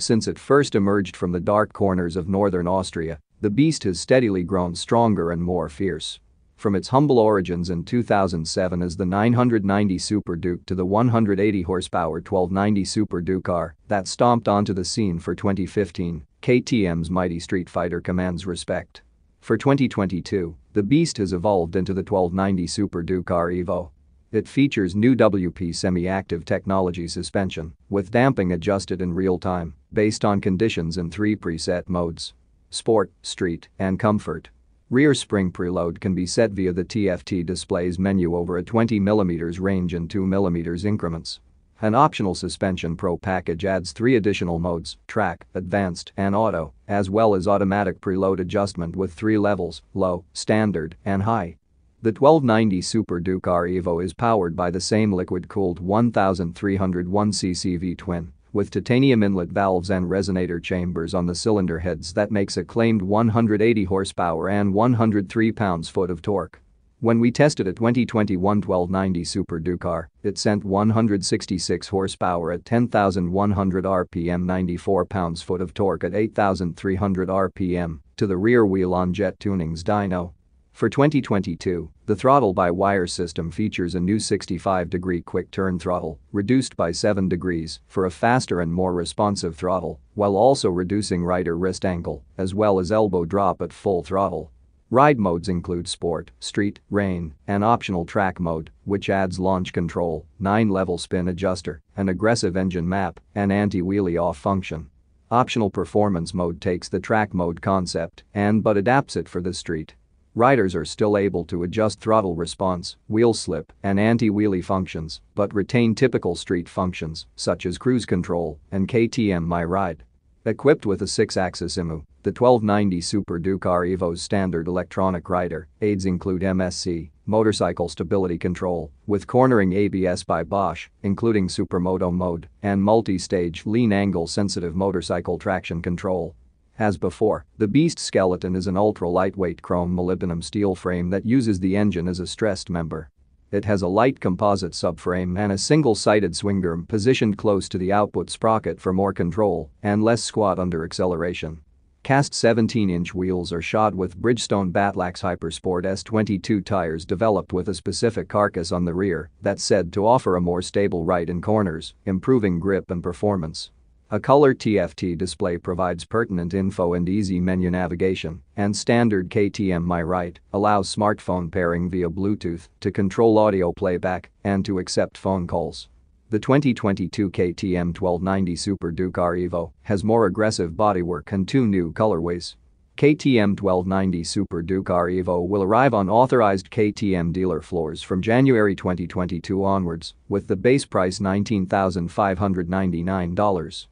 Since it first emerged from the dark corners of northern Austria, the beast has steadily grown stronger and more fierce. From its humble origins in 2007 as the 990 Super Duke to the 180 horsepower 1290 Super Duke R that stomped onto the scene for 2015, KTM's mighty street fighter commands respect. For 2022, the beast has evolved into the 1290 Super Duke R Evo. It features new WP semi-active technology suspension, with damping adjusted in real time, based on conditions in 3 preset modes: Sport, Street, and Comfort. Rear spring preload can be set via the TFT display's menu over a 20mm range in 2mm increments. An optional Suspension Pro package adds 3 additional modes: Track, Advanced, and Auto, as well as automatic preload adjustment with 3 levels: Low, Standard, and High. The 1290 Super Duke R Evo is powered by the same liquid-cooled 1301cc V-twin, with titanium inlet valves and resonator chambers on the cylinder heads that makes a claimed 180 horsepower and 103 pounds-foot of torque. When we tested a 2021 1290 Super Duke R, it sent 166 horsepower at 10,100 RPM, 94 pounds-foot of torque at 8,300 RPM to the rear wheel on Jet Tuning's dyno. For 2022, the throttle-by-wire system features a new 65-degree quick-turn throttle, reduced by 7 degrees, for a faster and more responsive throttle, while also reducing rider wrist angle, as well as elbow drop at full throttle. Ride modes include Sport, Street, Rain, and optional Track mode, which adds launch control, 9-level spin adjuster, an aggressive engine map, and anti-wheelie off function. Optional Performance mode takes the Track mode concept but adapts it for the street. Riders are still able to adjust throttle response, wheel slip, and anti-wheelie functions, but retain typical street functions such as cruise control and KTM MyRide. Equipped with a 6-axis IMU, the 1290 Super Duke R Evo's standard electronic rider aids include MSC, motorcycle stability control, with cornering ABS by Bosch, including Supermoto mode, and multi-stage lean angle sensitive motorcycle traction control. As before, the beast skeleton is an ultra-lightweight chrome molybdenum steel frame that uses the engine as a stressed member. It has a light composite subframe and a single-sided swing arm positioned close to the output sprocket for more control and less squat under acceleration. Cast 17-inch wheels are shod with Bridgestone Batlax Hypersport S22 tires developed with a specific carcass on the rear that's said to offer a more stable ride in corners, improving grip and performance. A color TFT display provides pertinent info and easy menu navigation, and standard KTM MyRide allows smartphone pairing via Bluetooth to control audio playback and to accept phone calls. The 2022 KTM 1290 Super Duke R Evo has more aggressive bodywork and 2 new colorways. KTM 1290 Super Duke R Evo will arrive on authorized KTM dealer floors from January 2022 onwards, with the base price $19,599.